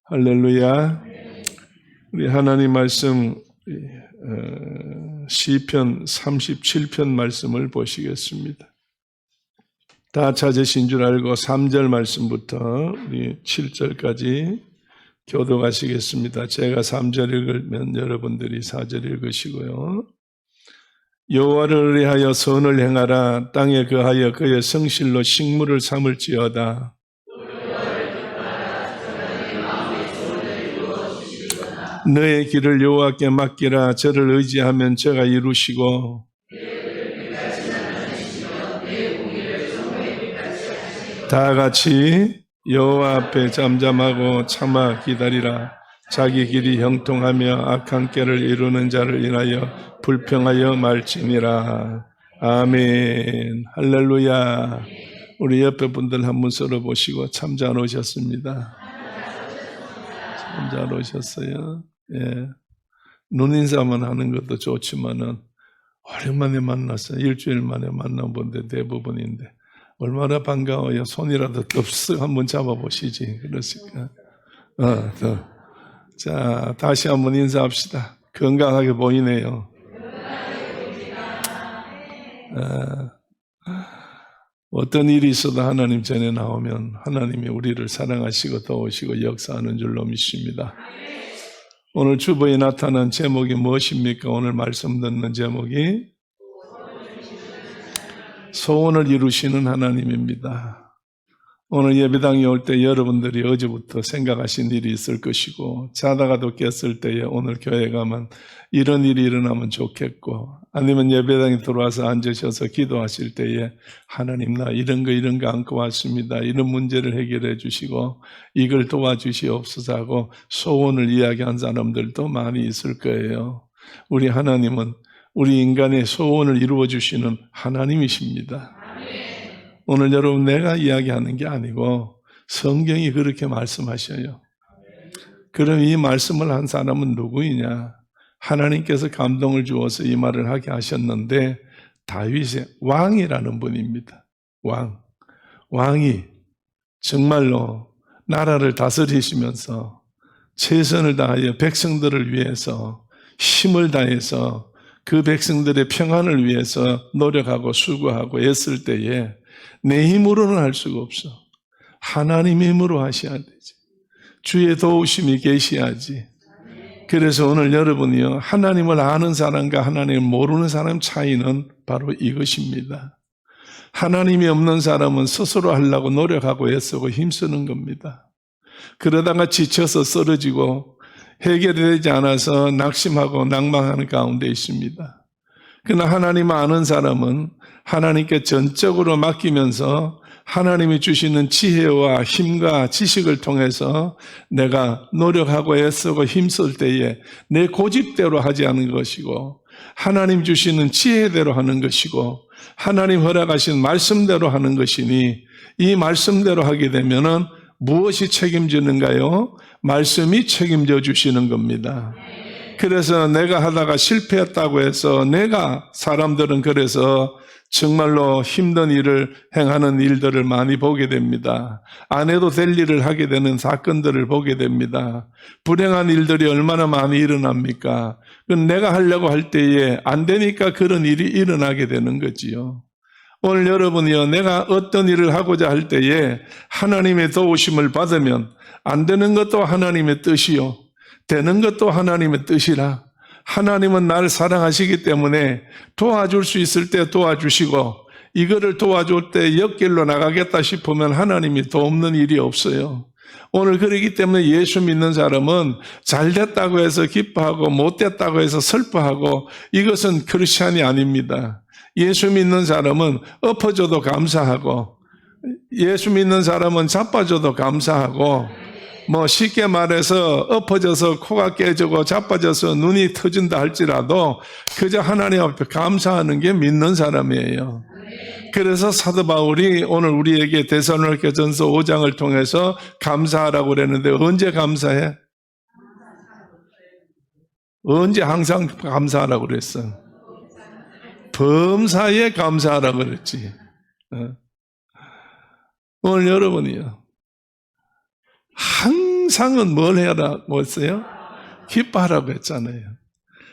할렐루야. 우리 하나님 말씀 시편 37편 말씀을 보시겠습니다. 다 찾으신 줄 알고 3절 말씀부터 우리 7절까지 교독하시겠습니다. 제가 3절 읽으면 여러분들이 4절 읽으시고요. 여호와를 위하여 선을 행하라. 땅에 거하여 그의 성실로 식물을 삼을지어다. 너의 길을 여호와께 맡기라. 저를 의지하면 저가 이루시고 다 같이 여호와 앞에 잠잠하고 참아 기다리라. 자기 길이 형통하며 악한 꾀를 이루는 자를 인하여 불평하여 말지니라. 아멘. 할렐루야. 우리 옆에 분들 한번 서로 보시고 참 잘 오셨습니다. 참 잘 오셨어요. 예. 눈인사만 하는 것도 좋지만은 오랜만에 만났어요. 일주일 만에 만난 분들 대부분인데 얼마나 반가워요. 손이라도 덥석 한번 잡아보시지. 그렇습니까? 자, 다시 한번 인사합시다. 건강하게 보이네요. 어떤 일이 있어도 하나님 전에 나오면 하나님이 우리를 사랑하시고 도우시고 역사하는 줄로 믿습니다. 오늘 주보에 나타난 제목이 무엇입니까? 오늘 말씀 듣는 제목이 소원을 이루시는 하나님입니다. 오늘 예배당에 올 때 여러분들이 어제부터 생각하신 일이 있을 것이고 자다가도 깼을 때에 오늘 교회 가면 이런 일이 일어나면 좋겠고 아니면 예배당에 들어와서 앉으셔서 기도하실 때에 하나님 나 이런 거 안고 왔습니다. 이런 문제를 해결해 주시고 이걸 도와주시옵소서 하고 소원을 이야기한 사람들도 많이 있을 거예요. 우리 하나님은 우리 인간의 소원을 이루어 주시는 하나님이십니다. 오늘 여러분 내가 이야기하는 게 아니고 성경이 그렇게 말씀하셔요. 그럼 이 말씀을 한 사람은 누구이냐? 하나님께서 감동을 주어서 이 말을 하게 하셨는데 다윗의 왕이라는 분입니다. 왕이 정말로 나라를 다스리시면서 최선을 다하여 백성들을 위해서 힘을 다해서 그 백성들의 평안을 위해서 노력하고 수고하고 애쓸 때에 내 힘으로는 할 수가 없어. 하나님의 힘으로 하셔야 되지. 주의 도우심이 계셔야지. 그래서 오늘 여러분이요, 하나님을 아는 사람과 하나님을 모르는 사람 차이는 바로 이것입니다. 하나님이 없는 사람은 스스로 하려고 노력하고 애쓰고 힘쓰는 겁니다. 그러다가 지쳐서 쓰러지고 해결되지 않아서 낙심하고 낭망하는 가운데 있습니다. 그러나 하나님 아는 사람은 하나님께 전적으로 맡기면서 하나님이 주시는 지혜와 힘과 지식을 통해서 내가 노력하고 애쓰고 힘쓸 때에 내 고집대로 하지 않은 것이고 하나님 주시는 지혜대로 하는 것이고 하나님 허락하신 말씀대로 하는 것이니 이 말씀대로 하게 되면은 무엇이 책임지는가요? 말씀이 책임져 주시는 겁니다. 그래서 내가 하다가 실패했다고 해서 사람들은 그래서 정말로 힘든 일을 행하는 일들을 많이 보게 됩니다. 안 해도 될 일을 하게 되는 사건들을 보게 됩니다. 불행한 일들이 얼마나 많이 일어납니까? 내가 하려고 할 때에 안 되니까 그런 일이 일어나게 되는 거지요. 오늘 여러분이요, 내가 어떤 일을 하고자 할 때에 하나님의 도우심을 받으면 안 되는 것도 하나님의 뜻이요, 되는 것도 하나님의 뜻이라. 하나님은 나를 사랑하시기 때문에 도와줄 수 있을 때 도와주시고 이거를 도와줄 때 옆길로 나가겠다 싶으면 하나님이 돕는 일이 없어요. 오늘 그러기 때문에 예수 믿는 사람은 잘 됐다고 해서 기뻐하고 못 됐다고 해서 슬퍼하고 이것은 크리스찬이 아닙니다. 예수 믿는 사람은 엎어져도 감사하고 예수 믿는 사람은 자빠져도 감사하고 쉽게 말해서 엎어져서 코가 깨지고 자빠져서 눈이 터진다 할지라도 그저 하나님 앞에 감사하는 게 믿는 사람이에요. 그래서 사도 바울이 오늘 우리에게 데살로니가전서 5장을 통해서 감사하라고 그랬는데 언제 감사해? 언제 항상 감사하라고 그랬어? 범사에 감사하라고 그랬지. 오늘 여러분이요, 항상은 뭘 해라고 했어요? 기뻐하라고 했잖아요.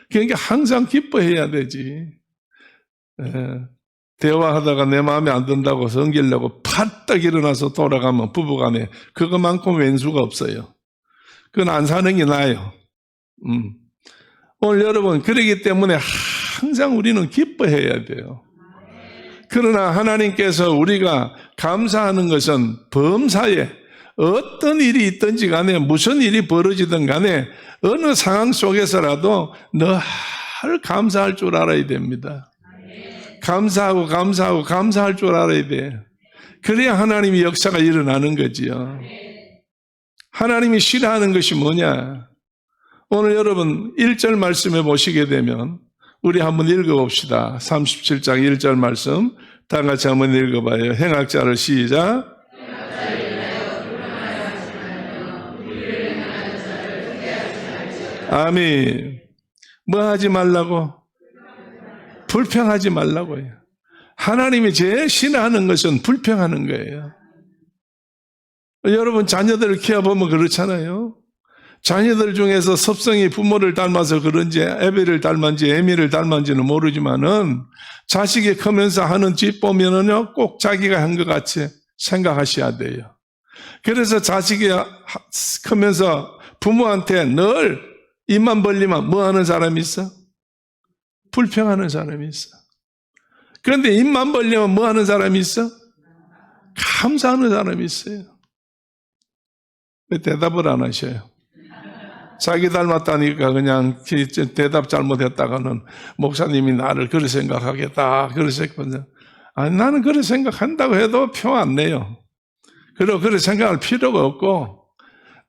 그러니까 항상 기뻐해야 되지. 대화하다가 내 마음에 안 든다고 성기려고 파딱 일어나서 돌아가면 부부간에 그것만큼 왼수가 없어요. 그건 안 사는 게 나아요. 오늘 여러분, 그러기 때문에 항상 우리는 기뻐해야 돼요. 그러나 하나님께서 우리가 감사하는 것은 범사에 어떤 일이 있든지 간에 무슨 일이 벌어지든 간에 어느 상황 속에서라도 늘 감사할 줄 알아야 됩니다. 감사하고 감사할 줄 알아야 돼. 그래야 하나님의 역사가 일어나는 거지요. 하나님이 싫어하는 것이 뭐냐? 오늘 여러분 1절 말씀에 보시게 되면 우리 한번 읽어봅시다. 37장 1절 말씀 다 같이 한번 읽어봐요. 행악자를 시작. 아멘. 뭐 하지 말라고? 불평하지 말라고요. 하나님이 제일 싫어하는 것은 불평하는 거예요. 여러분 자녀들을 키워보면 그렇잖아요. 자녀들 중에서 섭성이 부모를 닮아서 그런지 애비를 닮았는지 애미를 닮았는지는 모르지만은 자식이 크면서 하는 짓 보면은요 꼭 자기가 한 것 같이 생각하셔야 돼요. 그래서 자식이 크면서 부모한테 늘 입만 벌리면 뭐 하는 사람이 있어? 불평하는 사람이 있어. 그런데 입만 벌리면 뭐 하는 사람이 있어? 감사하는 사람이 있어요. 왜 대답을 안 하셔요? 자기 닮았다니까 그냥 대답 잘못했다가는 목사님이 나를 그렇게 생각하겠다. 그렇게 생각하면 아니 나는 그렇게 생각한다고 해도 표 안 내요. 그리고 그렇게 생각할 필요가 없고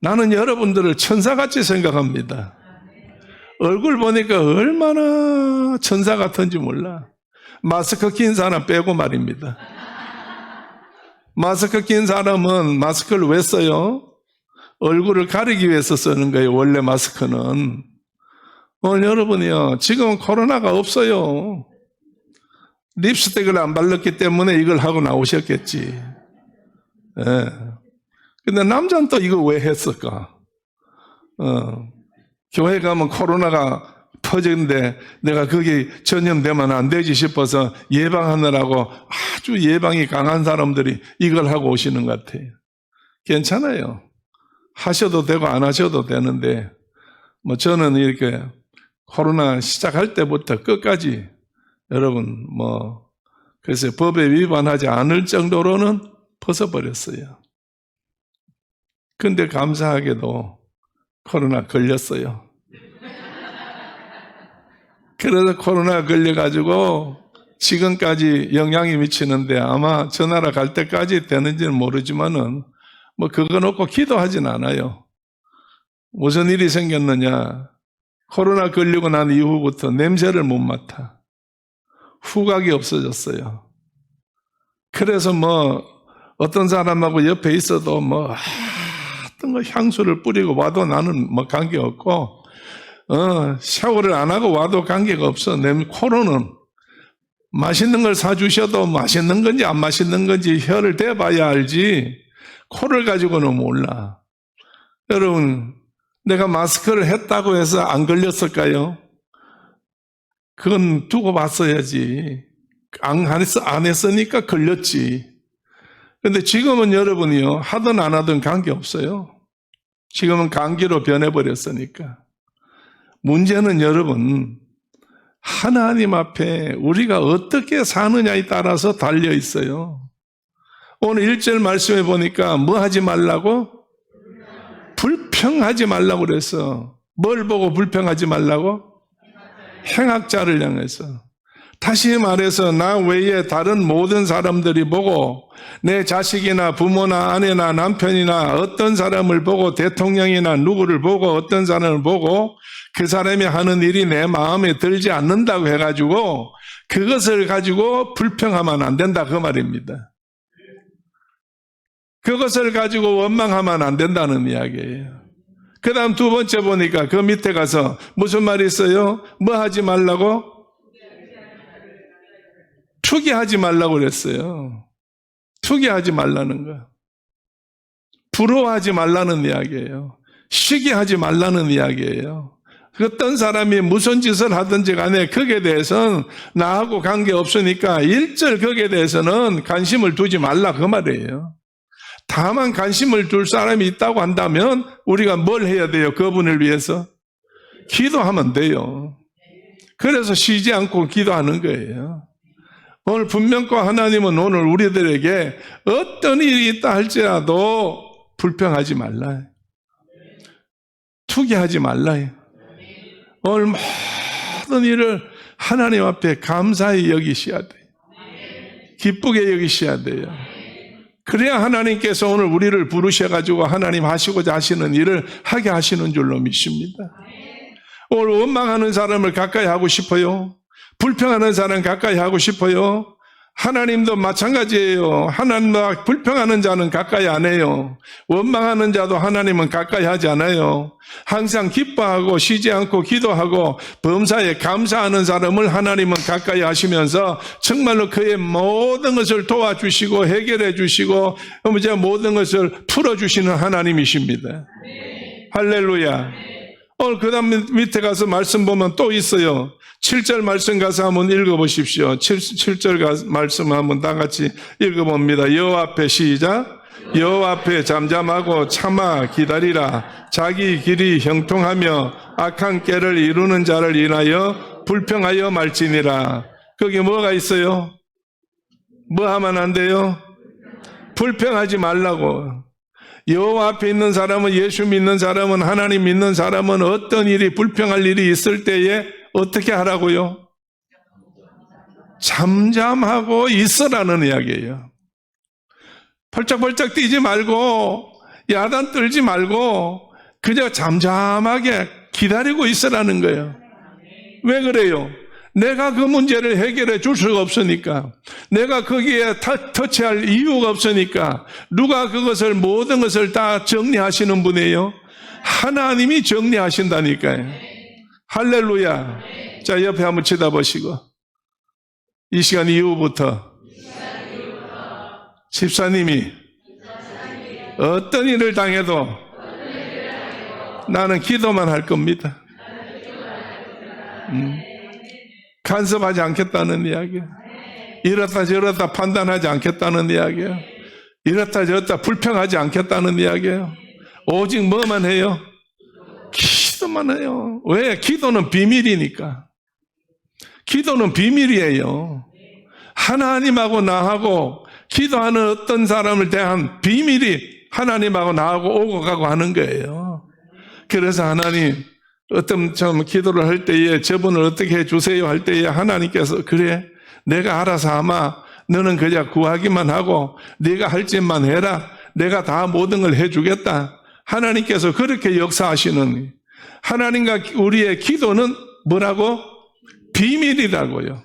나는 여러분들을 천사같이 생각합니다. 얼굴 보니까 얼마나 천사 같은지 몰라. 마스크 낀 사람 빼고 말입니다. 마스크 낀 사람은 마스크를 왜 써요? 얼굴을 가리기 위해서 쓰는 거예요. 원래 마스크는. 오늘 여러분이요. 지금 코로나가 없어요. 립스틱을 안 발랐기 때문에 이걸 하고 나오셨겠지. 예. 근데 남자는 또 이거 왜 했을까? 교회 가면 코로나가 퍼지는데 내가 거기 전염되면 안 되지 싶어서 예방하느라고 아주 예방이 강한 사람들이 이걸 하고 오시는 것 같아요. 괜찮아요. 하셔도 되고 안 하셔도 되는데 뭐 저는 이렇게 코로나 시작할 때부터 끝까지 여러분 그래서 법에 위반하지 않을 정도로는 벗어버렸어요. 근데 감사하게도 코로나 걸렸어요. 그래서 코로나 걸려가지고 지금까지 영향이 미치는데 아마 저 나라 갈 때까지 되는지는 모르지만은 그거 놓고 기도하진 않아요. 무슨 일이 생겼느냐? 코로나 걸리고 난 이후부터 냄새를 못 맡아. 후각이 없어졌어요. 그래서 어떤 사람하고 옆에 있어도 어떤 거 향수를 뿌리고 와도 나는 관계없고, 샤워를 안 하고 와도 관계가 없어. 코로는 맛있는 걸 사주셔도 맛있는 건지 안 맛있는 건지 혀를 대봐야 알지. 코를 가지고는 몰라. 여러분, 내가 마스크를 했다고 해서 안 걸렸을까요? 그건 두고 봤어야지. 안 했으니까 걸렸지. 근데 지금은 여러분이요, 하든 안 하든 관계없어요. 지금은 감기로 변해버렸으니까. 문제는 여러분, 하나님 앞에 우리가 어떻게 사느냐에 따라서 달려 있어요. 오늘 1절 말씀에 보니까 뭐 하지 말라고? 불평하지 말라고 그랬어. 뭘 보고 불평하지 말라고? 행악자를 향해서. 다시 말해서 나 외에 다른 모든 사람들이 보고 내 자식이나 부모나 아내나 남편이나 어떤 사람을 보고 대통령이나 누구를 보고 어떤 사람을 보고 그 사람이 하는 일이 내 마음에 들지 않는다고 해가지고 그것을 가지고 불평하면 안 된다 그 말입니다. 그것을 가지고 원망하면 안 된다는 이야기예요. 그 다음 두 번째 보니까 그 밑에 가서 무슨 말이 있어요? 뭐 하지 말라고? 투기하지 말라고 그랬어요. 투기하지 말라는 거. 부러워하지 말라는 이야기예요. 쉬게 하지 말라는 이야기예요. 어떤 사람이 무슨 짓을 하든지 간에 거기에 대해서는 나하고 관계없으니까 일절 거기에 대해서는 관심을 두지 말라 그 말이에요. 다만 관심을 둘 사람이 있다고 한다면 우리가 뭘 해야 돼요? 그분을 위해서? 기도하면 돼요. 그래서 쉬지 않고 기도하는 거예요. 오늘 분명코 하나님은 오늘 우리들에게 어떤 일이 있다 할지라도 불평하지 말라. 투기하지 말라. 오늘 모든 일을 하나님 앞에 감사히 여기셔야 돼요. 기쁘게 여기셔야 돼요. 그래야 하나님께서 오늘 우리를 부르셔가지고 하나님 하시고자 하시는 일을 하게 하시는 줄로 믿습니다. 오늘 원망하는 사람을 가까이 하고 싶어요? 불평하는 사람 가까이 하고 싶어요? 하나님도 마찬가지예요. 하나님과 불평하는 자는 가까이 안 해요. 원망하는 자도 하나님은 가까이 하지 않아요. 항상 기뻐하고 쉬지 않고 기도하고 범사에 감사하는 사람을 하나님은 가까이 하시면서 정말로 그의 모든 것을 도와주시고 해결해 주시고 모든 것을 풀어주시는 하나님이십니다. 할렐루야. 오늘 그 다음 밑에 가서 말씀 보면 또 있어요. 7절 말씀 가서 한번 읽어보십시오. 7절 말씀 한번 다 같이 읽어봅니다. 여호와 앞에 시작. 여호와 앞에 잠잠하고 참아 기다리라. 자기 길이 형통하며 악한 꾀를 이루는 자를 인하여 불평하여 말지니라. 거기 뭐가 있어요? 뭐 하면 안 돼요? 불평하지 말라고. 여호와 앞에 있는 사람은, 예수 믿는 사람은, 하나님 믿는 사람은 어떤 일이 불평할 일이 있을 때에 어떻게 하라고요? 잠잠하고 있으라는 이야기예요. 펄쩍펄쩍 뛰지 말고 야단 떨지 말고 그저 잠잠하게 기다리고 있으라는 거예요. 왜 그래요? 내가 그 문제를 해결해 줄 수가 없으니까, 내가 거기에 터치할 이유가 없으니까, 누가 그것을 모든 것을 다 정리하시는 분이에요? 하나님이 정리하신다니까요. 할렐루야. 자, 옆에 한번 쳐다보시고, 이 시간 이후부터 집사님이 어떤 일을 당해도 나는 기도만 할 겁니다. 간섭하지 않겠다는 이야기예요. 이렇다 저렇다 판단하지 않겠다는 이야기예요. 이렇다 저렇다 불평하지 않겠다는 이야기예요. 오직 뭐만 해요? 기도만 해요. 왜? 기도는 비밀이니까. 기도는 비밀이에요. 하나님하고 나하고 기도하는 어떤 사람을 대한 비밀이 하나님하고 나하고 오고 가고 하는 거예요. 그래서 하나님 어떤 기도를 할 때에 저분을 어떻게 해주세요 할 때에 하나님께서 그래 내가 알아서 아마 너는 그냥 구하기만 하고 네가 할 짓만 해라. 내가 다 모든 걸 해주겠다. 하나님께서 그렇게 역사하시는, 하나님과 우리의 기도는 뭐라고? 비밀이라고요.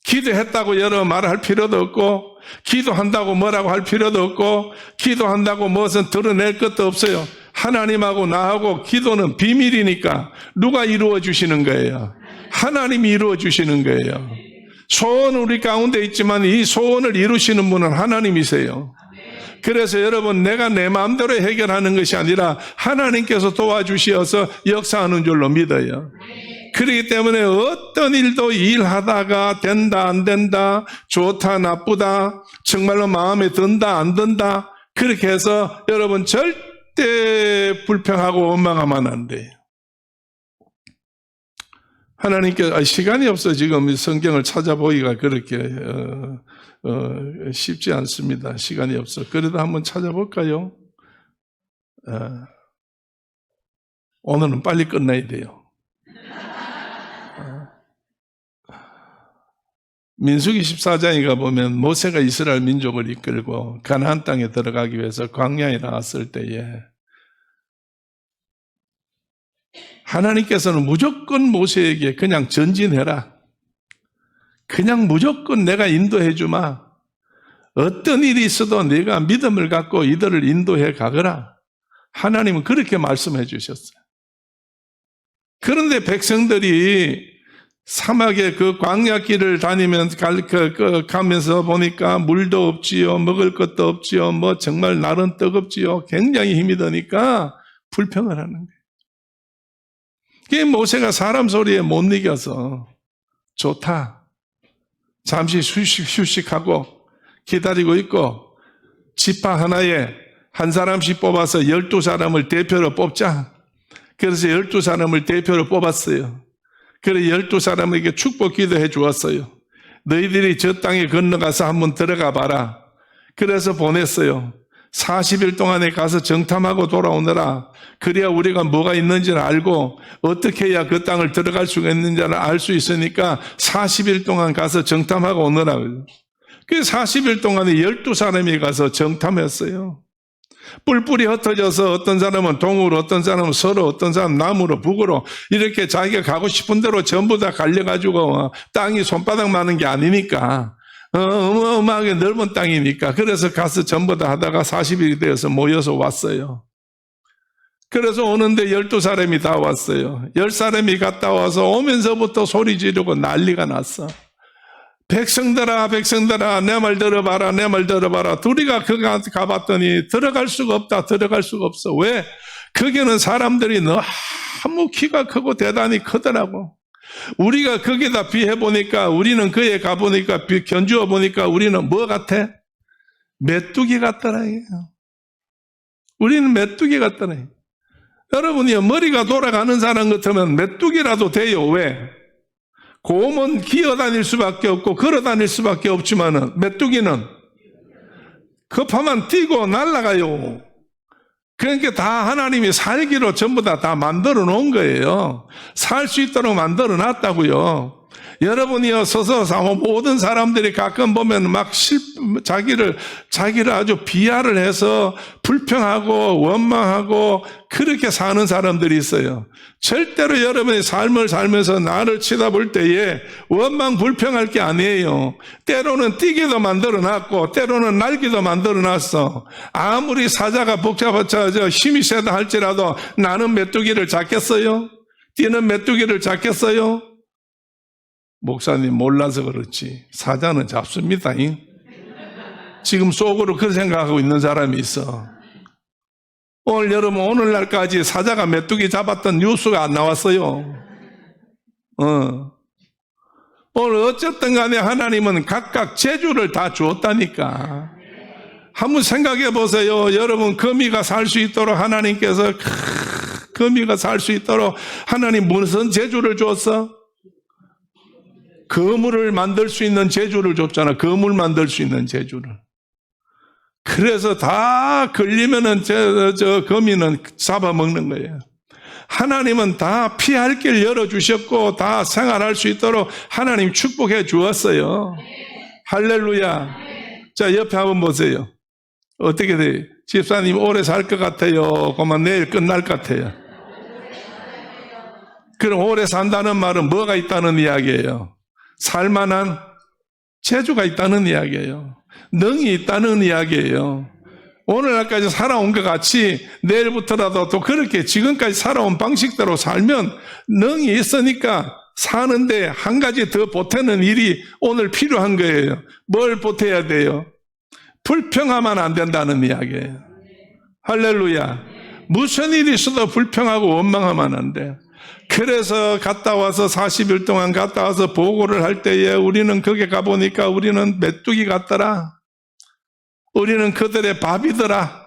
기도했다고 여러 말할 필요도 없고, 기도한다고 뭐라고 할 필요도 없고, 기도한다고 무엇은 드러낼 것도 없어요. 하나님하고 나하고 기도는 비밀이니까 누가 이루어 주시는 거예요? 하나님이 이루어 주시는 거예요. 소원은 우리 가운데 있지만 이 소원을 이루시는 분은 하나님이세요. 그래서 여러분, 내가 내 마음대로 해결하는 것이 아니라 하나님께서 도와주셔서 역사하는 줄로 믿어요. 그렇기 때문에 어떤 일도 일하다가 된다 안 된다, 좋다 나쁘다, 정말로 마음에 든다 안 든다, 그렇게 해서 여러분 절대 불평하고 원망하면 안 돼요. 하나님께 시간이 없어 지금 성경을 찾아보기가 그렇게 쉽지 않습니다. 시간이 없어. 그래도 한번 찾아볼까요? 오늘은 빨리 끝나야 돼요. 민수기 14장에 가보면 모세가 이스라엘 민족을 이끌고 가나안 땅에 들어가기 위해서 광야에 나왔을 때에 하나님께서는 무조건 모세에게 그냥 전진해라. 그냥 무조건 내가 인도해 주마. 어떤 일이 있어도 네가 믿음을 갖고 이들을 인도해 가거라. 하나님은 그렇게 말씀해 주셨어요. 그런데 백성들이 사막의 그 광야길을 가면서 보니까 물도 없지요, 먹을 것도 없지요, 정말 날은 뜨겁지요. 굉장히 힘이 드니까 불평을 하는 거예요. 그게 모세가 사람 소리에 못 이겨서 좋다. 잠시 휴식하고 기다리고 있고 지파 하나에 한 사람씩 뽑아서 12사람을 대표로 뽑자. 그래서 12사람을 대표로 뽑았어요. 그래서 12사람에게 축복 기도해 주었어요. 너희들이 저 땅에 건너가서 한번 들어가 봐라. 그래서 보냈어요. 40일 동안에 가서 정탐하고 돌아오느라. 그래야 우리가 뭐가 있는지를 알고 어떻게 해야 그 땅을 들어갈 수가 있는지를 알 수 있으니까 40일 동안 가서 정탐하고 오느라. 그 40일 동안에 12사람이 가서 정탐했어요. 뿔뿔이 흩어져서 어떤 사람은 동으로, 어떤 사람은 서로, 어떤 사람은 남으로, 북으로 이렇게 자기가 가고 싶은 대로 전부 다 갈려가지고 땅이 손바닥 많은 게 아니니까 어마어마하게 넓은 땅이니까 그래서 가서 전부 다 하다가 40일이 되어서 모여서 왔어요. 그래서 오는데 12사람이 다 왔어요. 10사람이 갔다 와서 오면서부터 소리 지르고 난리가 났어. 백성들아 백성들아 내 말 들어봐라 내 말 들어봐라. 둘이가 거기 가봤더니 들어갈 수가 없다. 들어갈 수가 없어. 왜? 거기는 사람들이 너무 키가 크고 대단히 크더라고. 우리가 거기다 비해보니까 우리는 거기에 가보니까 견주어 보니까 우리는 뭐 같아? 메뚜기 같더라. 우리는 메뚜기 같더라. 여러분이 머리가 돌아가는 사람 같으면 메뚜기라도 돼요. 왜? 곰은 기어다닐 수밖에 없고 걸어다닐 수밖에 없지만은 메뚜기는 급하면 뛰고 날아가요. 그러니까 다 하나님이 살기로 전부 다 만들어 놓은 거예요. 살 수 있도록 만들어 놨다고요. 여러분이요 서서 모든 사람들이 가끔 보면 막 자기를 아주 비하를 해서 불평하고 원망하고 그렇게 사는 사람들이 있어요. 절대로 여러분의 삶을 살면서 나를 쳐다볼 때에 원망 불평할 게 아니에요. 때로는 뛰기도 만들어 놨고 때로는 날기도 만들어 놨어. 아무리 사자가 복잡하자 힘이 세다 할지라도 나는 메뚜기를 잡겠어요? 뛰는 메뚜기를 잡겠어요? 목사님 몰라서 그렇지 사자는 잡습니다. 지금 속으로 그 생각하고 있는 사람이 있어. 오늘 여러분 오늘날까지 사자가 메뚜기 잡았던 뉴스가 안 나왔어요. 오늘 어쨌든 간에 하나님은 각각 재주를 다 주었다니까. 한번 생각해 보세요. 여러분 거미가 살 수 있도록 하나님께서 거미가 살 수 있도록 하나님 무슨 재주를 줬어? 거물을 만들 수 있는 재주를 줬잖아. 거물 만들 수 있는 재주를. 그래서 다 걸리면은 저 거미는 잡아먹는 거예요. 하나님은 다 피할 길 열어주셨고 다 생활할 수 있도록 하나님 축복해 주었어요. 할렐루야. 자, 옆에 한번 보세요. 어떻게 돼요? 집사님 오래 살 것 같아요. 그만 내일 끝날 것 같아요. 그럼 오래 산다는 말은 뭐가 있다는 이야기예요? 살만한 재주가 있다는 이야기예요. 능이 있다는 이야기예요. 오늘날까지 살아온 것 같이 내일부터라도 또 그렇게 지금까지 살아온 방식대로 살면 능이 있으니까 사는데 한 가지 더 보태는 일이 오늘 필요한 거예요. 뭘 보태야 돼요? 불평하면 안 된다는 이야기예요. 할렐루야. 무슨 일이 있어도 불평하고 원망하면 안 돼. 그래서 갔다 와서 40일 동안 갔다 와서 보고를 할 때에 우리는 거기 가보니까 우리는 메뚜기 같더라. 우리는 그들의 밥이더라.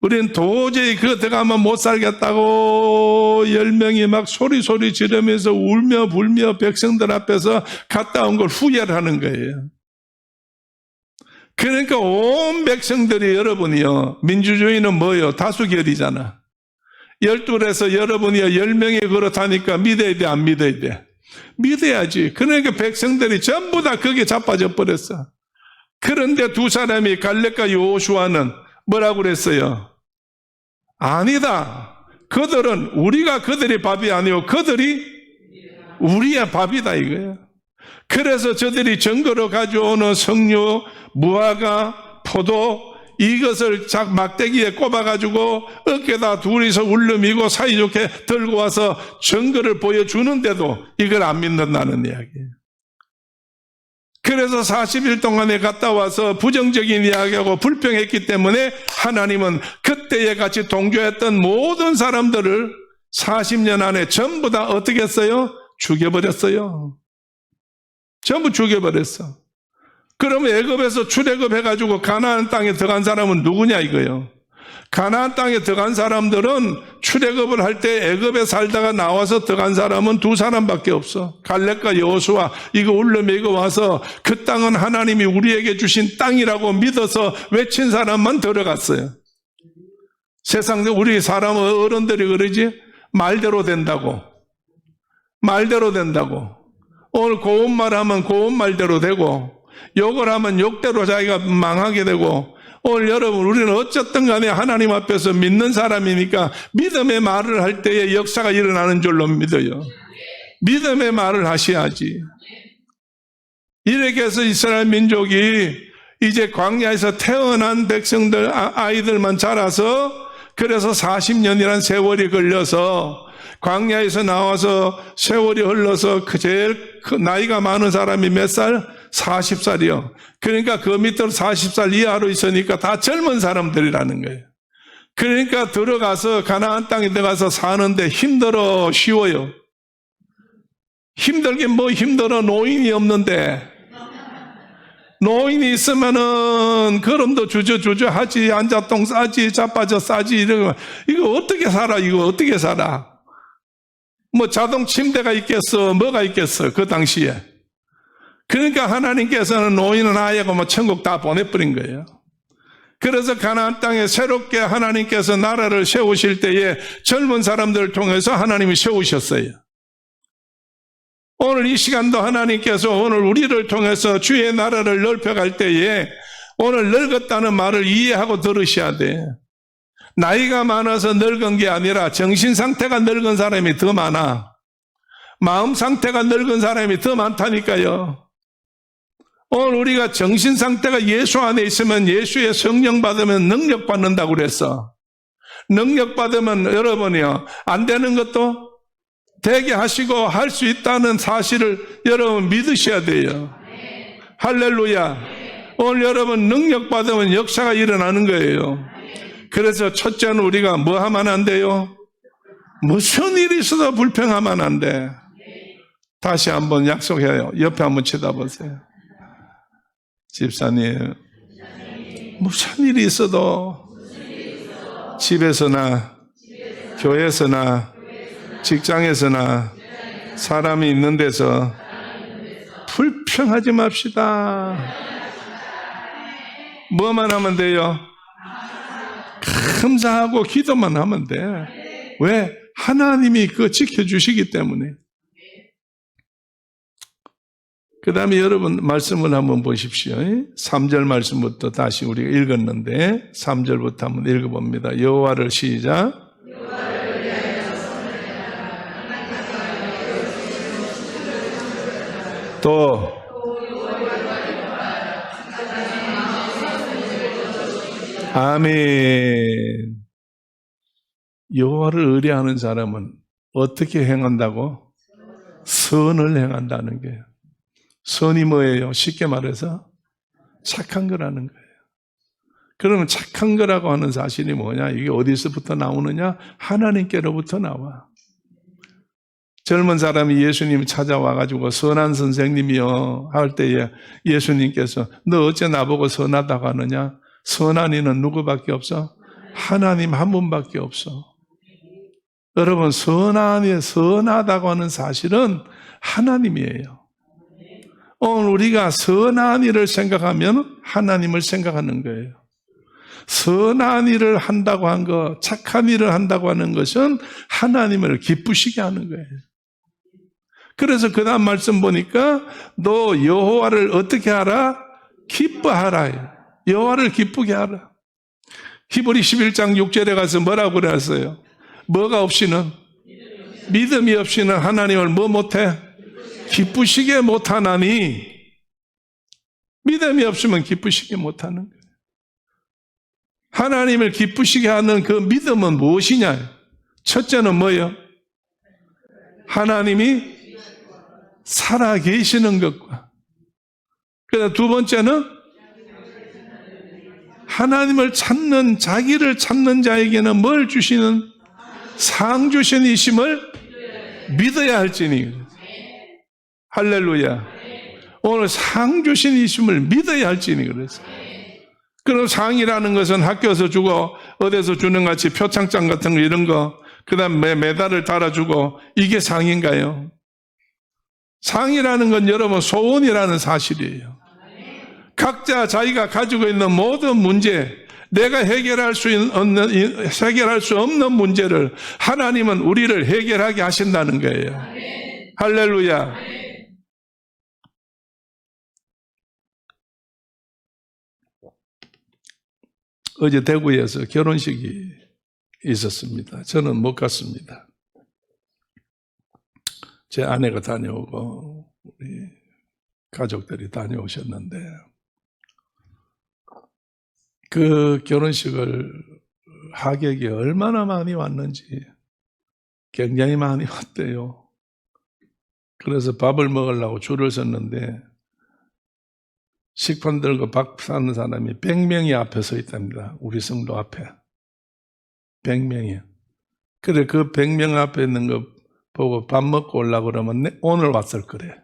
우리는 도저히 그거 들어가면 못 살겠다고 10명이 막 소리 지르면서 울며 불며 백성들 앞에서 갔다 온 걸 후회를 하는 거예요. 그러니까 온 백성들이 여러분이요. 민주주의는 뭐예요? 다수결이잖아. 12에서 여러분이요 10명이 그렇다니까 믿어야 돼, 안 믿어야 돼? 믿어야지. 그러니까 백성들이 전부 다 거기에 자빠져 버렸어. 그런데 두 사람이 갈렙과 여호수아는 뭐라고 그랬어요? 아니다. 그들은 우리가 그들의 밥이 아니고 그들이 우리의 밥이다 이거예요. 그래서 저들이 증거로 가져오는 석류, 무화과, 포도 이것을 막대기에 꼽아가지고 어깨다 둘이서 울름이고 사이좋게 들고 와서 증거를 보여주는데도 이걸 안 믿는다는 이야기예요. 그래서 40일 동안에 갔다 와서 부정적인 이야기하고 불평했기 때문에 하나님은 그때에 같이 동조했던 모든 사람들을 40년 안에 전부 다 어떻게 했어요? 죽여버렸어요. 전부 죽여버렸어. 그러면 애굽에서 출애굽해가지고 가나안 땅에 들어간 사람은 누구냐 이거예요. 가나안 땅에 들어간 사람들은 출애굽을 할 때 애굽에 살다가 나와서 들어간 사람은 두 사람밖에 없어. 갈렙과 여호수아. 이거 울려매고 와서 그 땅은 하나님이 우리에게 주신 땅이라고 믿어서 외친 사람만 들어갔어요. 세상 우리 사람 어른들이 그러지 말대로 된다고. 말대로 된다고. 오늘 고운 말 하면 고운 말대로 되고 욕을 하면 욕대로 자기가 망하게 되고 오늘 여러분 우리는 어쨌든 간에 하나님 앞에서 믿는 사람이니까 믿음의 말을 할 때에 역사가 일어나는 줄로 믿어요. 믿음의 말을 하셔야지. 이렇게 해서 이스라엘 민족이 이제 광야에서 태어난 백성들 아이들만 자라서 그래서 40년이란 세월이 걸려서 광야에서 나와서 세월이 흘러서 제일 나이가 많은 사람이 몇 살? 40살이요. 그러니까 그 밑으로 40살 이하로 있으니까 다 젊은 사람들이라는 거예요. 그러니까 들어가서 가나안 땅에 들어가서 사는데 힘들어 쉬워요. 힘들긴 뭐 힘들어. 노인이 없는데. 노인이 있으면은 걸음도 주저주저 하지, 앉아똥 싸지, 자빠져 싸지, 이거 어떻게 살아? 이거 어떻게 살아? 뭐 자동 침대가 있겠어? 뭐가 있겠어? 그 당시에. 그러니까 하나님께서는 노인은 아예고 뭐 천국 다 보내버린 거예요. 그래서 가나안 땅에 새롭게 하나님께서 나라를 세우실 때에 젊은 사람들을 통해서 하나님이 세우셨어요. 오늘 이 시간도 하나님께서 오늘 우리를 통해서 주의 나라를 넓혀갈 때에 오늘 늙었다는 말을 이해하고 들으셔야 돼. 나이가 많아서 늙은 게 아니라 정신 상태가 늙은 사람이 더 많아. 마음 상태가 늙은 사람이 더 많다니까요. 오늘 우리가 정신 상태가 예수 안에 있으면 예수의 성령 받으면 능력 받는다고 그랬어. 능력 받으면 여러분이요, 안 되는 것도 되게 하시고 할 수 있다는 사실을 여러분 믿으셔야 돼요. 할렐루야. 오늘 여러분 능력 받으면 역사가 일어나는 거예요. 그래서 첫째는 우리가 뭐 하면 안 돼요? 무슨 일이 있어도 불평하면 안 돼. 다시 한번 약속해요. 옆에 한번 쳐다보세요. 집사님, 무슨 일이 있어도 집에서나 교회에서나 직장에서나 사람이 있는 데서 불평하지 맙시다. 뭐만 하면 돼요? 감사하고 기도만 하면 돼. 왜? 하나님이 그거 지켜주시기 때문에. 그 다음에 여러분 말씀을 한번 보십시오. 3절 말씀부터 다시 우리가 읽었는데 3절부터 한번 읽어봅니다. 여호와를 시작. 또 아멘. 여호와를 의뢰하는 사람은 어떻게 행한다고? 선을 행한다는 거예요. 선이 뭐예요? 쉽게 말해서 착한 거라는 거예요. 그러면 착한 거라고 하는 사실이 뭐냐? 이게 어디서부터 나오느냐? 하나님께로부터 나와. 젊은 사람이 예수님 찾아와가지고 선한 선생님이요 할 때에 예수님께서 너 어째 나보고 선하다고 하느냐? 선한 이는 누구밖에 없어? 하나님 한 분밖에 없어. 여러분 선하다고 하는 사실은 하나님이에요. 오늘 우리가 선한 일을 생각하면 하나님을 생각하는 거예요. 선한 일을 한다고 한 것, 착한 일을 한다고 하는 것은 하나님을 기쁘시게 하는 거예요. 그래서 그 다음 말씀 보니까 너 여호와를 어떻게 하라? 기뻐하라. 여호와를 기쁘게 하라. 히브리 11장 6절에 가서 뭐라고 그랬어요? 뭐가 없이는? 믿음이 없이는 하나님을 뭐 못해? 기쁘시게 못하나니. 믿음이 없으면 기쁘시게 못하는 거예요. 하나님을 기쁘시게 하는 그 믿음은 무엇이냐? 첫째는 뭐예요? 하나님이 살아계시는 것과 그다음 두 번째는 하나님을 찾는, 자기를 찾는 자에게는 뭘 주시는? 상 주신이심을 믿어야 할지니. 할렐루야. 오늘 상 주신이심을 믿어야 할지니 그래서. 그럼 상이라는 것은 학교에서 주고 어디서 주는 같이 표창장 같은 거 이런 거, 그 다음에 메달을 달아주고 이게 상인가요? 상이라는 건 여러분 소원이라는 사실이에요. 각자 자기가 가지고 있는 모든 문제, 내가 해결할 수 없는 문제를 하나님은 우리를 해결하게 하신다는 거예요. 할렐루야. 어제 대구에서 결혼식이 있었습니다. 저는 못 갔습니다. 제 아내가 다녀오고 우리 가족들이 다녀오셨는데 그 결혼식을 하객이 얼마나 많이 왔는지 굉장히 많이 왔대요. 그래서 밥을 먹으려고 줄을 섰는데 식판 들고 밥 사는 사람이 100명이 앞에 서 있답니다. 우리 성도 앞에. 100명이요. 그래 그 100명 앞에 있는 거 보고 밥 먹고 오려고 그러면 오늘 왔을 거래.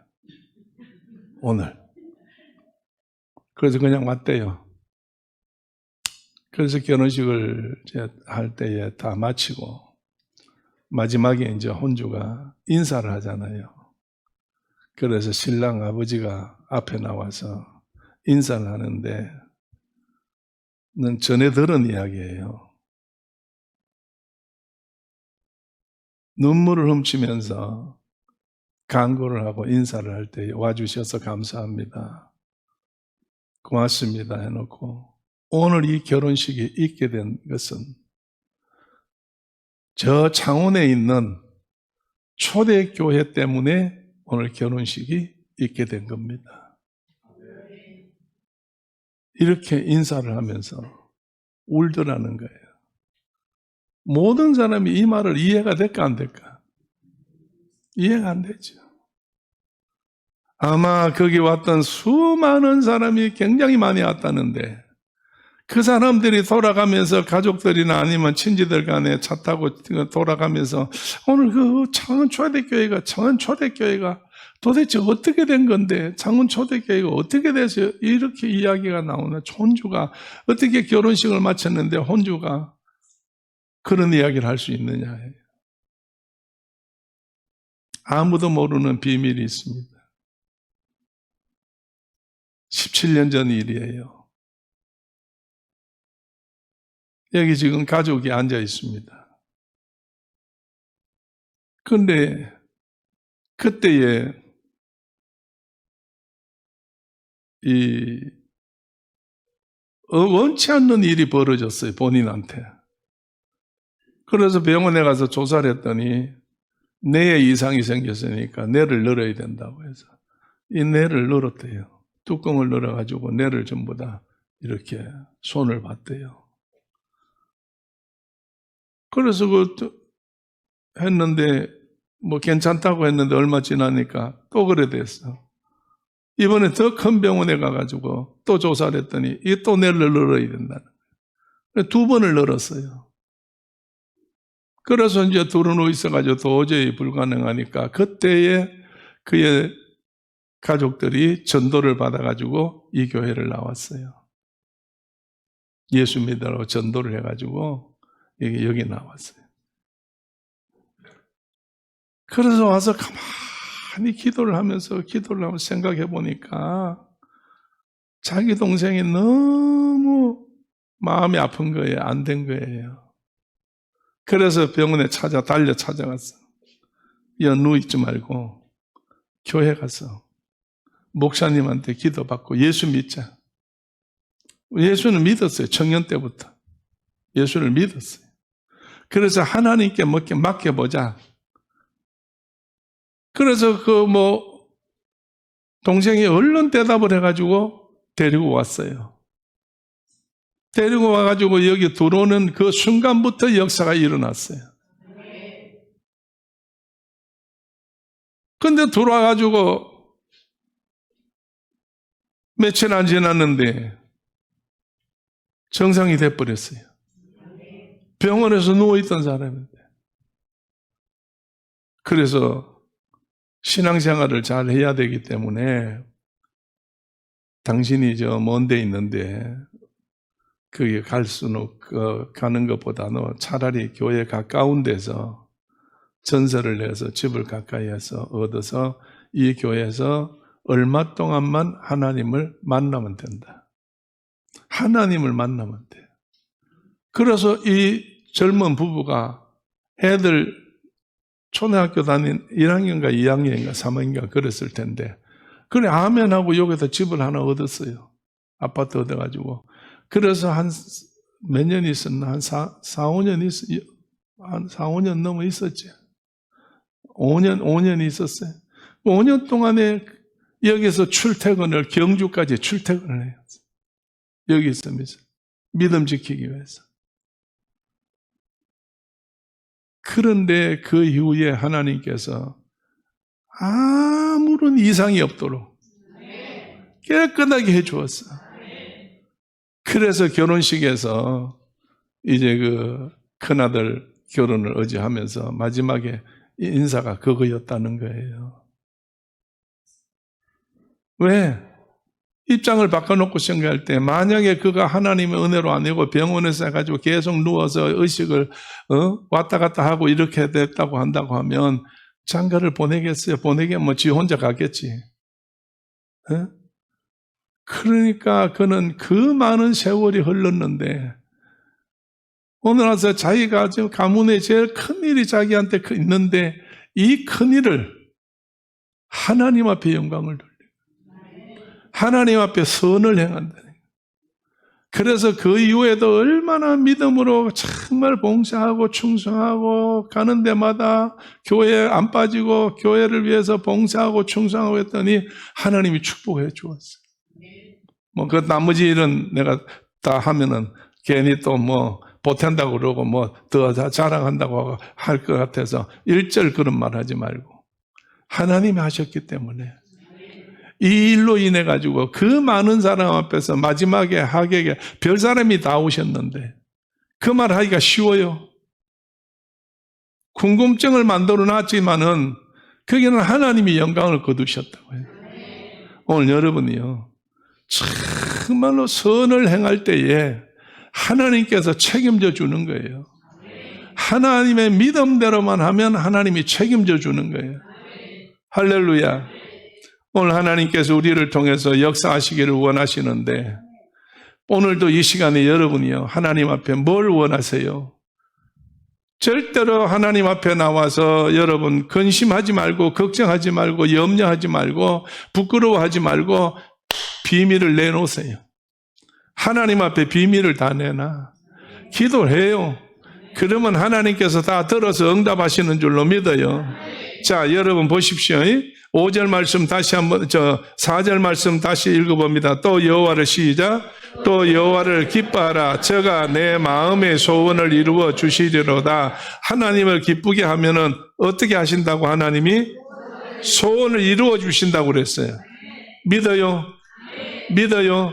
오늘. 그래서 그냥 왔대요. 그래서 결혼식을 할 때에 다 마치고 마지막에 이제 혼주가 인사를 하잖아요. 그래서 신랑 아버지가 앞에 나와서 인사를 하는데 는 전에 들은 이야기예요. 눈물을 훔치면서 간구를 하고 인사를 할 때 와주셔서 감사합니다. 고맙습니다 해놓고 오늘 이 결혼식이 있게 된 것은 저 창원에 있는 초대교회 때문에 오늘 결혼식이 있게 된 겁니다. 이렇게 인사를 하면서 울더라는 거예요. 모든 사람이 이 말을 이해가 될까 안 될까? 이해가 안 되죠. 아마 거기 왔던 수많은 사람이 굉장히 많이 왔다는데 그 사람들이 돌아가면서 가족들이나 아니면 친지들 간에 차 타고 돌아가면서 오늘 그 창원 초대교회가 도대체 어떻게 된 건데 창원 초대교회가 어떻게 돼서 이렇게 이야기가 나오나 혼주가 어떻게 결혼식을 마쳤는데 혼주가 그런 이야기를 할 수 있느냐. 아무도 모르는 비밀이 있습니다. 17년 전 일이에요. 여기 지금 가족이 앉아 있습니다. 그런데 그때에 이 원치 않는 일이 벌어졌어요. 본인한테. 그래서 병원에 가서 조사를 했더니 뇌에 이상이 생겼으니까 뇌를 늘어야 된다고 해서 이 뇌를 늘었대요. 뚜껑을 늘어가지고 뇌를 전부 다 이렇게 손을 봤대요. 그래서 했는데 뭐 괜찮다고 했는데 얼마 지나니까 또 그래 됐어. 이번에 더 큰 병원에 가가지고 또 조사를 했더니 이게 또 뇌를 늘어야 된다는 거예요. 2번을 늘었어요. 그래서 이제 둘은 있어가지고 도저히 불가능하니까 그때에 그의 가족들이 전도를 받아가지고 이 교회를 나왔어요. 예수 믿으라고 전도를 해가지고 여기 나왔어요. 그래서 와서 가만히 기도를 하면서 생각해 보니까 자기 동생이 너무 마음이 아픈 거예요. 안 된 거예요. 그래서 병원에 달려 찾아갔어. 야, 누워있지 말고 교회 가서 목사님한테 기도받고 예수 믿자. 예수는 믿었어요. 청년 때부터. 예수를 믿었어요. 그래서 하나님께 맡겨보자. 그래서 동생이 얼른 대답을 해가지고 데리고 왔어요. 데리고 와가지고 여기 들어오는 그 순간부터 역사가 일어났어요. 근데 들어와가지고 며칠 안 지났는데 정상이 돼버렸어요. 병원에서 누워있던 사람인데. 그래서 신앙생활을 잘 해야 되기 때문에 당신이 먼 데 있는데 거기 갈 수는 가는 것보다는 차라리 교회 가까운 데서 전세를 내서 집을 가까이 해서 얻어서 이 교회에서 얼마 동안만 하나님을 만나면 된다. 하나님을 만나면 돼. 그래서 이 젊은 부부가 애들 초등학교 다닌 1학년인가 2학년인가 3학년인가 그랬을 텐데 그래 아멘 하고 여기서 집을 하나 얻었어요. 아파트 얻어가지고. 그래서 한 몇 년 있었나? 한 4, 5년 한 4, 5년 넘어 있었지. 5년 있었어요. 5년 동안에 여기서 출퇴근을 경주까지 출퇴근을 해요. 여기 있으면서 믿음 지키기 위해서. 그런데 그 이후에 하나님께서 아무런 이상이 없도록 깨끗하게 해주었어. 그래서 결혼식에서 이제 그 큰아들 결혼을 의지하면서 마지막에 인사가 그거였다는 거예요. 왜? 입장을 바꿔놓고 생각할 때 만약에 그가 하나님의 은혜로 안 되고 병원에서 해가지고 계속 누워서 의식을 왔다 갔다 하고 이렇게 됐다고 한다고 하면 장가를 보내겠어요? 보내겠면 지 혼자 가겠지. 그러니까 그는 그 많은 세월이 흘렀는데 오늘 와서 자기가 지금 가문에 제일 큰 일이 자기한테 있는데 이 큰 일을 하나님 앞에 영광을 돌리고 하나님 앞에 선을 행한다. 그래서 그 이후에도 얼마나 믿음으로 정말 봉사하고 충성하고 가는 데마다 교회에 안 빠지고 교회를 위해서 봉사하고 충성하고 했더니 하나님이 축복해 주었어요. 그 나머지 일은 내가 다 하면은 괜히 또 보탠다고 그러고 더 자랑한다고 할 것 같아서 일절 그런 말 하지 말고 하나님이 하셨기 때문에 이 일로 인해 가지고 그 많은 사람 앞에서 마지막에 하객에 별 사람이 다 오셨는데 그 말 하기가 쉬워요. 궁금증을 만들어 놨지만은 거기는 하나님이 영광을 거두셨다고 해요. 오늘 여러분이요 정말로 선을 행할 때에 하나님께서 책임져 주는 거예요. 하나님의 믿음대로만 하면 하나님이 책임져 주는 거예요. 할렐루야. 오늘 하나님께서 우리를 통해서 역사하시기를 원하시는데 오늘도 이 시간에 여러분이요 하나님 앞에 뭘 원하세요? 절대로 하나님 앞에 나와서 여러분 근심하지 말고 걱정하지 말고 염려하지 말고 부끄러워하지 말고 비밀을 내놓으세요. 하나님 앞에 비밀을 다 내놔. 기도를 해요. 그러면 하나님께서 다 들어서 응답하시는 줄로 믿어요. 자, 여러분 보십시오. 5절 말씀 다시 한번 4절 말씀 다시 읽어봅니다. 또 여호와를 시작. 또 여호와를 기뻐하라. 저가 내 마음의 소원을 이루어 주시리로다. 하나님을 기쁘게 하면은 어떻게 하신다고? 하나님이 소원을 이루어 주신다고 그랬어요. 믿어요? 믿어요?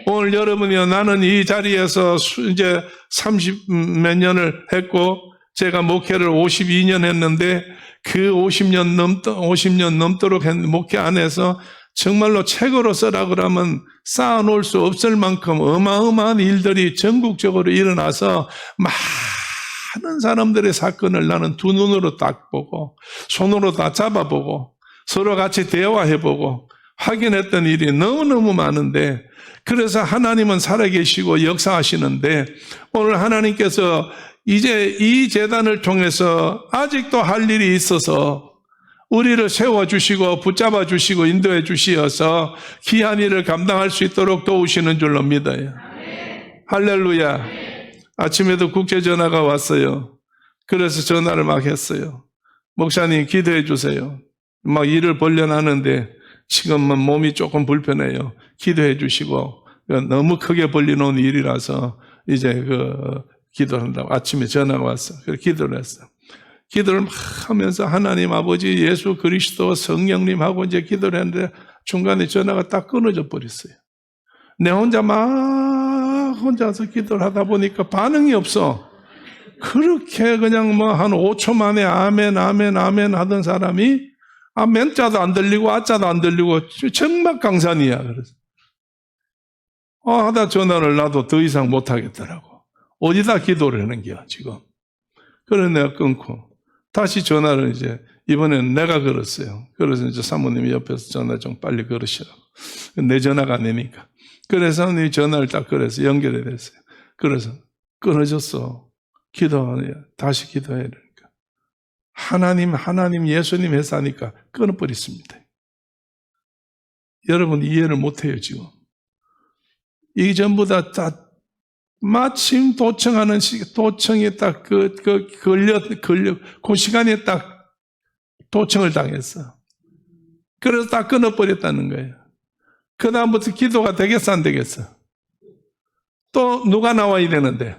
오늘 여러분이요 나는 이 자리에서 이제 30 몇 년을 했고 제가 목회를 52년 했는데 그 50년 넘도록 목회 안에서 정말로 책으로 써라 그러면 쌓아놓을 수 없을 만큼 어마어마한 일들이 전국적으로 일어나서 많은 사람들의 사건을 나는 두 눈으로 딱 보고 손으로 다 잡아보고 서로 같이 대화해보고 확인했던 일이 너무너무 많은데 그래서 하나님은 살아계시고 역사하시는데 오늘 하나님께서 이제 이 재단을 통해서 아직도 할 일이 있어서 우리를 세워주시고 붙잡아 주시고 인도해 주시어서 귀한 일을 감당할 수 있도록 도우시는 줄로 믿어요. 할렐루야. 아침에도 국제전화가 왔어요. 그래서 전화를 막 했어요. 목사님 기도해 주세요. 막 일을 벌려놨는데 지금은 몸이 조금 불편해요. 기도해 주시고 너무 크게 벌려놓은 일이라서 이제 기도한다고 아침에 전화가 왔어. 그래서 기도를 했어. 기도를 막 하면서 하나님 아버지 예수 그리스도 성령님하고 이제 기도를 했는데 중간에 전화가 딱 끊어져 버렸어요. 내 혼자 막 혼자서 기도를 하다 보니까 반응이 없어. 그렇게 그냥 뭐 한 5초 만에 아멘 아멘 아멘 하던 사람이 아멘자도 안 들리고 아자도 안 들리고 정말 강산이야. 그래서 하다 전화를 놔도 더 이상 못 하겠더라고. 어디다 기도를 하는 거야 지금. 그래서 내가 끊고 다시 전화를 이제 이번에는 내가 걸었어요. 그래서 이제 사모님이 옆에서 전화 좀 빨리 걸으시라고. 내 전화가 아니니까. 그래서 사모님이 전화를 딱 걸어서 연결이 됐어요. 그래서 끊어졌어. 기도하냐. 다시 기도해야 되니까. 하나님, 예수님 해서 하니까 끊어버렸습니다. 여러분 이해를 못해요 지금. 이게 전부 다 마침 도청하는 도청이 딱 그 시간에 딱 도청을 당했어. 그래서 다 끊어버렸다는 거예요. 그 다음부터 기도가 되겠어 안 되겠어? 또 누가 나와야 되는데?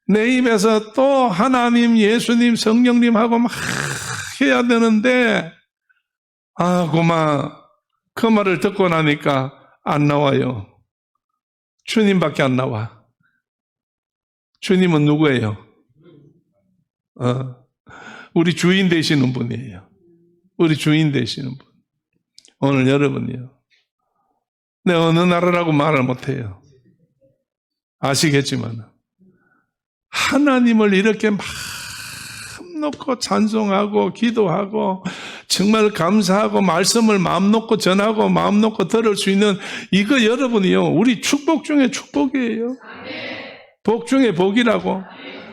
내 입에서 또 하나님, 예수님, 성령님하고 막 해야 되는데 그 말을 듣고 나니까 안 나와요. 주님밖에 안 나와. 주님은 누구예요? 우리 주인 되시는 분이에요. 우리 주인 되시는 분. 오늘 여러분이요. 내 어느 나라라고 말을 못해요. 아시겠지만 하나님을 이렇게 마음 놓고 찬송하고 기도하고 정말 감사하고 말씀을 마음 놓고 전하고 마음 놓고 들을 수 있는 이거 여러분이요. 우리 축복 중에 축복이에요. 복 중에 복이라고.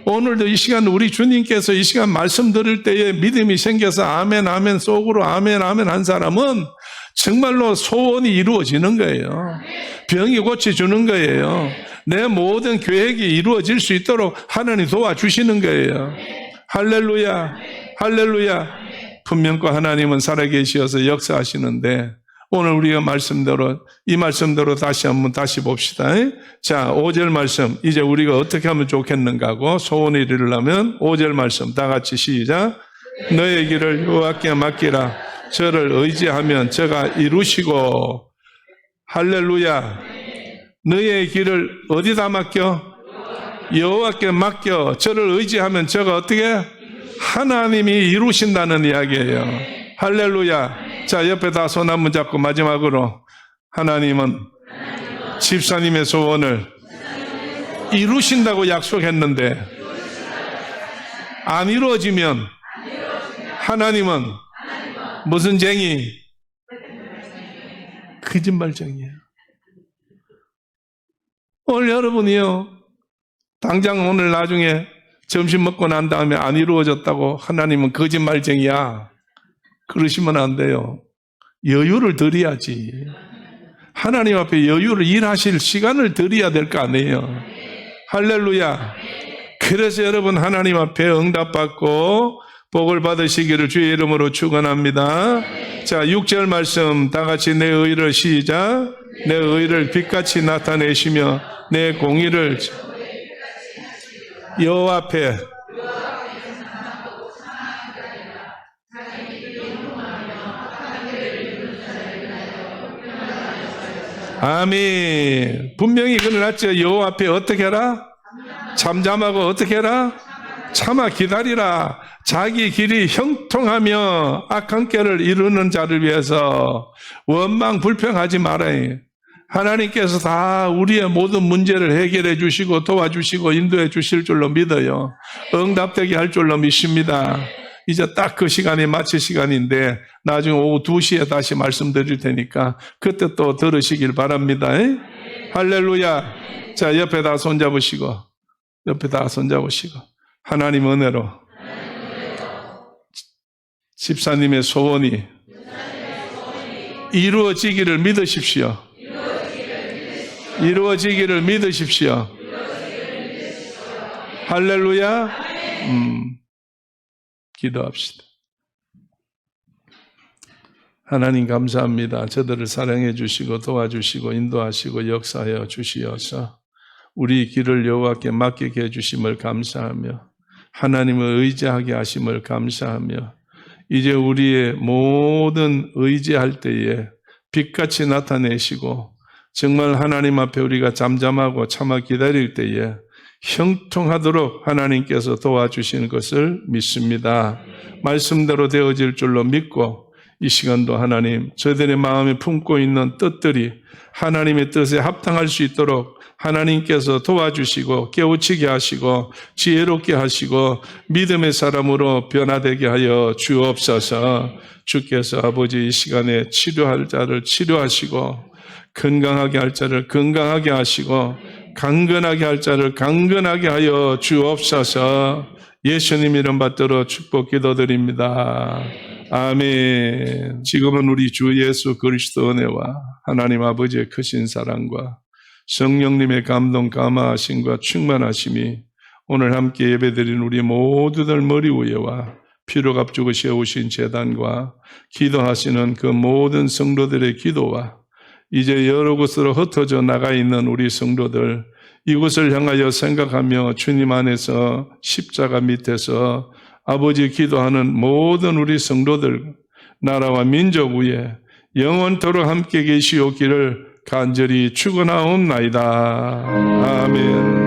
오늘도 이 시간 우리 주님께서 이 시간 말씀 들을 때에 믿음이 생겨서 아멘 아멘 속으로 아멘 아멘 한 사람은 정말로 소원이 이루어지는 거예요. 병이 고쳐주는 거예요. 내 모든 계획이 이루어질 수 있도록 하나님 도와주시는 거예요. 할렐루야, 할렐루야. 분명히 하나님은 살아계시어서 역사하시는데 오늘 우리가 이 말씀대로 다시 봅시다. 자, 5절 말씀. 이제 우리가 어떻게 하면 좋겠는가 하고 소원을 이루려면 5절 말씀 다 같이 시작. 너의 길을 여호와께 맡기라. 저를 의지하면 저가 이루시고. 할렐루야. 너의 길을 어디다 맡겨? 여호와께 맡겨. 저를 의지하면 저가 어떻게? 하나님이 이루신다는 이야기예요. 할렐루야. 자, 옆에다 손 한번 잡고 마지막으로 하나님은 집사님의 소원을 이루신다고 약속했는데 안 이루어지면 하나님은 무슨 쟁이? 거짓말쟁이에요. 오늘 여러분이요. 당장 오늘 나중에 점심 먹고 난 다음에 안 이루어졌다고 하나님은 거짓말쟁이야. 그러시면 안 돼요. 여유를 드려야지. 하나님 앞에 여유를 일하실 시간을 드려야 될 거 아니에요. 할렐루야. 그래서 여러분 하나님 앞에 응답받고 복을 받으시기를 주의 이름으로 축원합니다. 자, 6절 말씀 다 같이 내 의를 시작. 내 의를 빛같이 나타내시며 내 공의를 여호와 앞에 아멘. 분명히 그러났죠. 여호와 앞에 어떻게 해라? 잠잠하고 어떻게 해라? 참아 기다리라. 자기 길이 형통하며 악한 꾀를 이루는 자를 위해서 원망 불평하지 말아요. 하나님께서 다 우리의 모든 문제를 해결해 주시고 도와주시고 인도해 주실 줄로 믿어요. 응답되게 할 줄로 믿습니다. 이제 딱 그 시간이 마칠 시간인데 나중에 오후 2시에 다시 말씀드릴 테니까 그때 또 들으시길 바랍니다. 할렐루야. 자, 옆에다 손잡으시고 하나님 은혜로 집사님의 소원이 이루어지기를 믿으십시오. 이루어지기를 믿으십시오. 할렐루야. 기도합시다. 하나님 감사합니다. 저들을 사랑해 주시고 도와주시고 인도하시고 역사하여 주시어서 우리 길을 여호와께 맡기게 해주심을 감사하며 하나님을 의지하게 하심을 감사하며 이제 우리의 모든 의지할 때에 빛같이 나타내시고 정말 하나님 앞에 우리가 잠잠하고 참아 기다릴 때에 형통하도록 하나님께서 도와주시는 것을 믿습니다. 말씀대로 되어질 줄로 믿고 이 시간도 하나님 저희들의 마음에 품고 있는 뜻들이 하나님의 뜻에 합당할 수 있도록 하나님께서 도와주시고 깨우치게 하시고 지혜롭게 하시고 믿음의 사람으로 변화되게 하여 주옵소서. 주께서 아버지 이 시간에 치료할 자를 치료하시고 건강하게 할 자를 건강하게 하시고 강건하게 할 자를 강건하게 하여 주옵소서. 예수님 이름 받들어 축복 기도드립니다. 아멘. 지금은 우리 주 예수 그리스도 은혜와 하나님 아버지의 크신 사랑과 성령님의 감동 감화하심과 충만하심이 오늘 함께 예배드린 우리 모두들 머리 위에와 피로 값주고 세우신 제단과 기도하시는 그 모든 성도들의 기도와 이제 여러 곳으로 흩어져 나가 있는 우리 성도들 이곳을 향하여 생각하며 주님 안에서 십자가 밑에서 아버지 기도하는 모든 우리 성도들 나라와 민족 위에 영원토록 함께 계시옵기를 간절히 축원하옵나이다. 아멘.